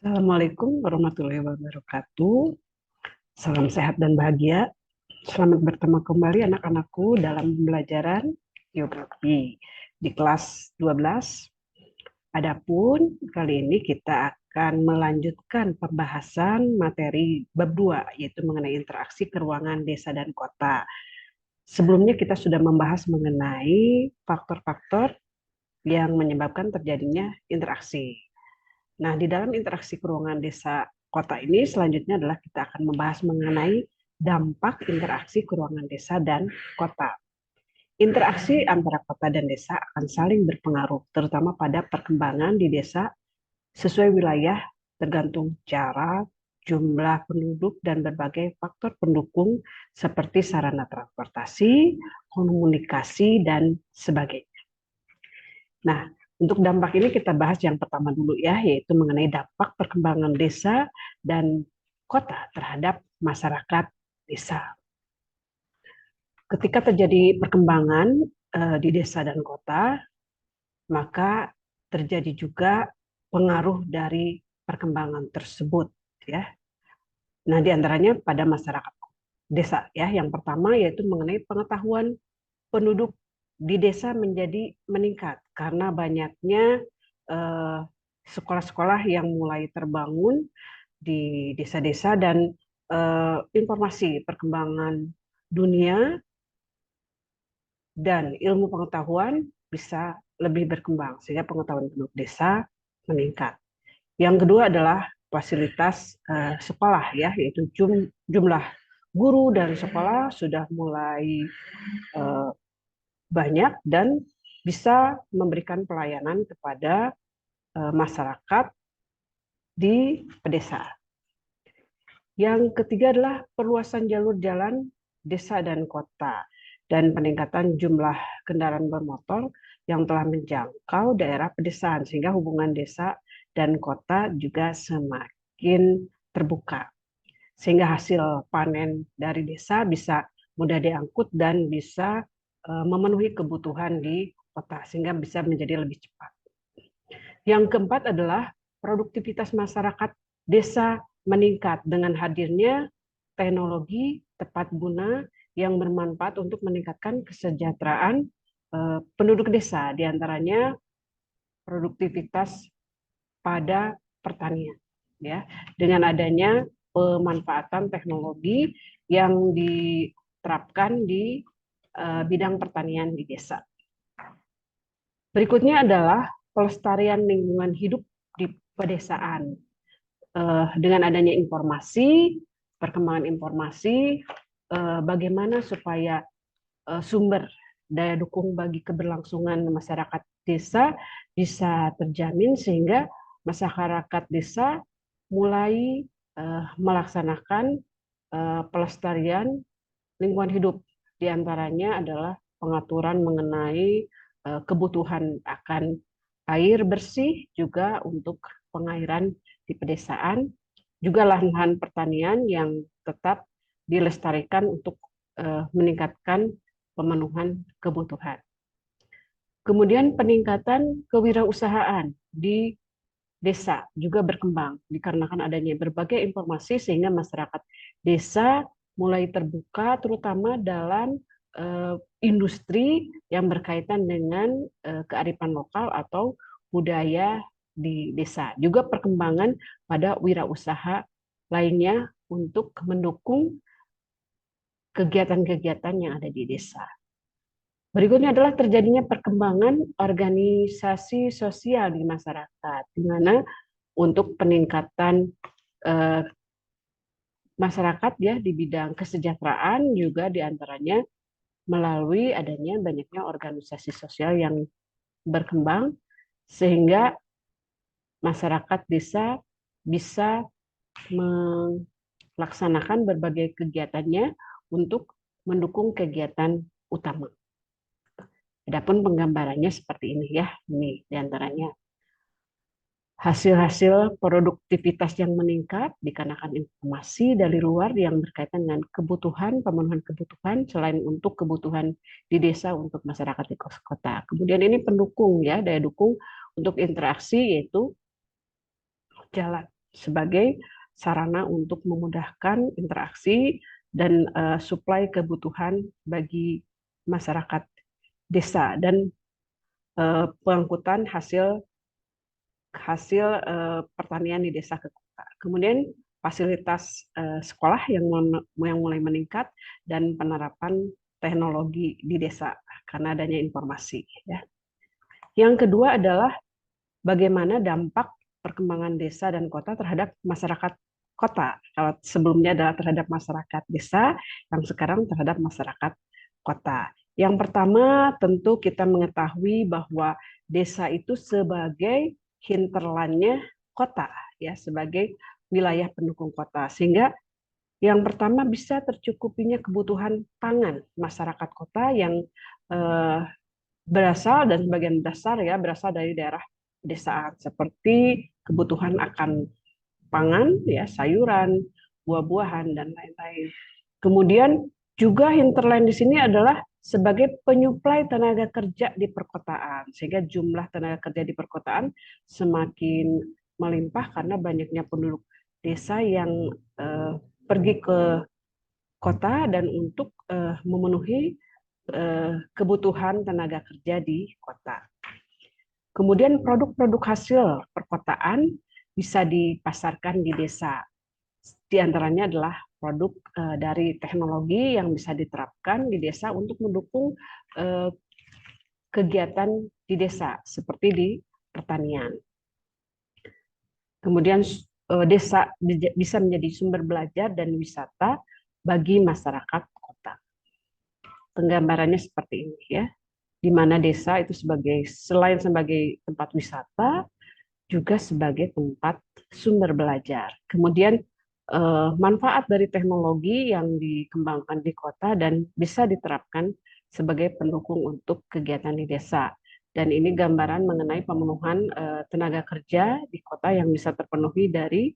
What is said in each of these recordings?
Assalamualaikum warahmatullahi wabarakatuh. Salam sehat dan bahagia. Selamat bertemu kembali anak-anakku dalam pembelajaran geografi di kelas 12. Adapun kali ini kita akan melanjutkan pembahasan materi bab 2, yaitu mengenai interaksi keruangan desa dan kota. Sebelumnya kita sudah membahas mengenai faktor-faktor yang menyebabkan terjadinya interaksi. Nah, di dalam interaksi keruangan desa kota ini selanjutnya adalah kita akan membahas mengenai dampak interaksi keruangan desa dan kota. Interaksi antara kota dan desa akan saling berpengaruh, terutama pada perkembangan di desa sesuai wilayah tergantung jarak, jumlah penduduk, dan berbagai faktor pendukung seperti sarana transportasi, komunikasi, dan sebagainya. Nah, untuk dampak ini kita bahas yang pertama dulu ya, yaitu mengenai dampak perkembangan desa dan kota terhadap masyarakat desa. Ketika terjadi perkembangan di desa dan kota, maka terjadi juga pengaruh dari perkembangan tersebut ya. Nah, diantaranya pada masyarakat desa ya. Yang pertama yaitu mengenai pengetahuan penduduk di desa menjadi meningkat karena banyaknya eh, sekolah-sekolah yang mulai terbangun di desa-desa dan informasi perkembangan dunia dan ilmu pengetahuan bisa lebih berkembang sehingga pengetahuan penduduk desa meningkat. Yang kedua adalah fasilitas sekolah ya, yaitu jumlah guru dan sekolah sudah mulai eh, banyak dan bisa memberikan pelayanan kepada masyarakat di pedesaan. Yang ketiga adalah perluasan jalur jalan desa dan kota dan peningkatan jumlah kendaraan bermotor yang telah menjangkau daerah pedesaan sehingga hubungan desa dan kota juga semakin terbuka. Sehingga hasil panen dari desa bisa mudah diangkut dan bisa memenuhi kebutuhan di kota sehingga bisa menjadi lebih cepat. Yang keempat adalah produktivitas masyarakat desa meningkat dengan hadirnya teknologi tepat guna yang bermanfaat untuk meningkatkan kesejahteraan penduduk desa, diantaranya produktivitas pada pertanian. Ya, dengan adanya pemanfaatan teknologi yang diterapkan di bidang pertanian di desa. Berikutnya adalah pelestarian lingkungan hidup di pedesaan. Dengan adanya informasi, perkembangan informasi, bagaimana supaya sumber daya dukung bagi keberlangsungan masyarakat desa bisa terjamin sehingga masyarakat desa mulai melaksanakan pelestarian lingkungan hidup. Di antaranya adalah pengaturan mengenai kebutuhan akan air bersih juga untuk pengairan di pedesaan, juga lahan-lahan pertanian yang tetap dilestarikan untuk meningkatkan pemenuhan kebutuhan. Kemudian peningkatan kewirausahaan di desa juga berkembang dikarenakan adanya berbagai informasi sehingga masyarakat desa mulai terbuka terutama dalam industri yang berkaitan dengan kearifan lokal atau budaya di desa. Juga perkembangan pada wirausaha lainnya untuk mendukung kegiatan-kegiatan yang ada di desa. Berikutnya adalah terjadinya perkembangan organisasi sosial di masyarakat, di mana untuk peningkatan eh, masyarakat ya di bidang kesejahteraan juga diantaranya melalui adanya banyaknya organisasi sosial yang berkembang sehingga masyarakat desa bisa melaksanakan berbagai kegiatannya untuk mendukung kegiatan utama. Adapun penggambarannya seperti ini ya, ini diantaranya hasil-hasil produktivitas yang meningkat dikarenakan informasi dari luar yang berkaitan dengan kebutuhan, pemenuhan kebutuhan selain untuk kebutuhan di desa untuk masyarakat di kota. Kemudian ini pendukung ya, daya dukung untuk interaksi yaitu jalan. sebagai sarana untuk memudahkan interaksi dan suplai kebutuhan bagi masyarakat desa dan pengangkutan hasil pertanian di desa ke kota. Kemudian fasilitas sekolah yang mulai meningkat dan penerapan teknologi di desa karena adanya informasi. Ya. Yang kedua adalah bagaimana dampak perkembangan desa dan kota terhadap masyarakat kota. Kalau sebelumnya adalah terhadap masyarakat desa, yang sekarang terhadap masyarakat kota. Yang pertama tentu kita mengetahui bahwa desa itu sebagai hinterlandnya kota, ya, sebagai wilayah pendukung kota, sehingga yang pertama bisa tercukupinya kebutuhan pangan masyarakat kota yang berasal dan sebagian besar ya berasal dari daerah pedesaan seperti kebutuhan akan pangan, ya, sayuran, buah-buahan dan lain-lain. Kemudian juga hinterland di sini adalah sebagai penyuplai tenaga kerja di perkotaan, sehingga jumlah tenaga kerja di perkotaan semakin melimpah karena banyaknya penduduk desa yang pergi ke kota dan untuk memenuhi kebutuhan tenaga kerja di kota. Kemudian produk-produk hasil perkotaan bisa dipasarkan di desa. Di antaranya adalah produk dari teknologi yang bisa diterapkan di desa untuk mendukung kegiatan di desa seperti di pertanian. Kemudian desa bisa menjadi sumber belajar dan wisata bagi masyarakat kota. Penggambarannya seperti ini, ya, di mana desa itu selain sebagai tempat wisata juga sebagai tempat sumber belajar. Kemudian manfaat dari teknologi yang dikembangkan di kota dan bisa diterapkan sebagai pendukung untuk kegiatan di desa. Dan ini gambaran mengenai pemenuhan tenaga kerja di kota yang bisa terpenuhi dari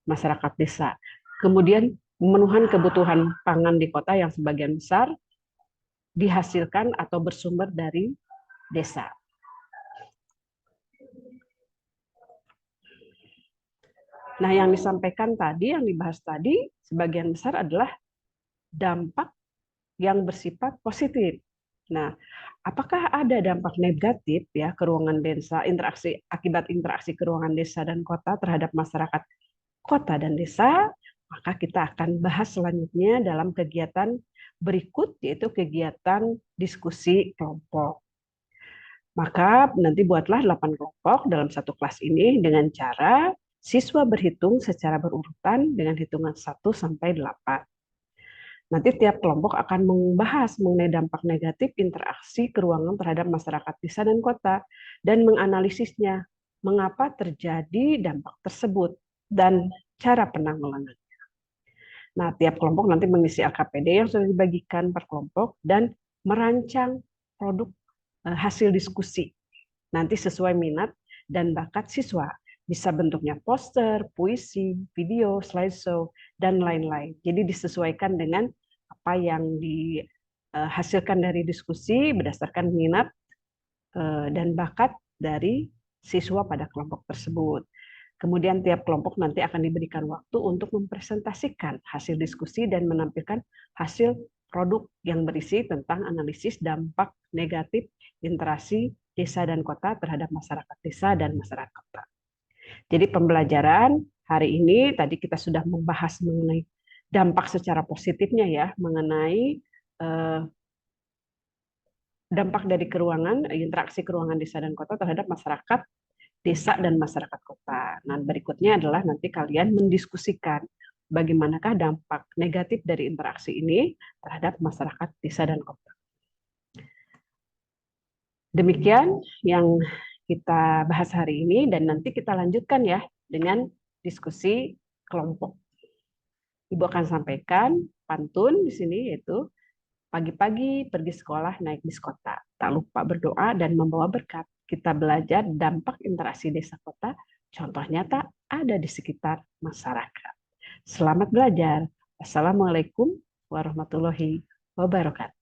masyarakat desa. Kemudian pemenuhan kebutuhan pangan di kota yang sebagian besar dihasilkan atau bersumber dari desa. Nah, yang disampaikan tadi, yang dibahas tadi, sebagian besar adalah dampak yang bersifat positif. Nah, apakah ada dampak negatif ya ke ruangan desa, akibat interaksi ke ruangan desa dan kota terhadap masyarakat kota dan desa? Maka kita akan bahas selanjutnya dalam kegiatan berikut, yaitu kegiatan diskusi kelompok. Maka nanti buatlah 8 kelompok dalam satu kelas ini dengan cara siswa berhitung secara berurutan dengan hitungan 1 sampai 8. Nanti tiap kelompok akan membahas mengenai dampak negatif interaksi keruangan terhadap masyarakat desa dan kota dan menganalisisnya, mengapa terjadi dampak tersebut dan cara penanggulangannya. Nah, tiap kelompok nanti mengisi LKPD yang sudah dibagikan per kelompok dan merancang produk hasil diskusi. Nanti sesuai minat dan bakat siswa. Bisa bentuknya poster, puisi, video, slideshow, dan lain-lain. Jadi disesuaikan dengan apa yang dihasilkan dari diskusi berdasarkan minat dan bakat dari siswa pada kelompok tersebut. Kemudian tiap kelompok nanti akan diberikan waktu untuk mempresentasikan hasil diskusi dan menampilkan hasil produk yang berisi tentang analisis dampak negatif interaksi desa dan kota terhadap masyarakat desa dan masyarakat kota. Jadi pembelajaran hari ini tadi kita sudah membahas mengenai dampak secara positifnya ya, mengenai dampak dari interaksi keruangan desa dan kota terhadap masyarakat desa dan masyarakat kota. Nah, berikutnya adalah nanti kalian mendiskusikan bagaimanakah dampak negatif dari interaksi ini terhadap masyarakat desa dan kota. Demikian yang kita bahas hari ini dan nanti kita lanjutkan ya dengan diskusi kelompok. Ibu akan sampaikan pantun di sini yaitu pagi-pagi pergi sekolah naik bis kota. Tak lupa berdoa dan membawa berkat. Kita belajar dampak interaksi desa kota, contoh nyata ada di sekitar masyarakat. Selamat belajar. Assalamualaikum warahmatullahi wabarakatuh.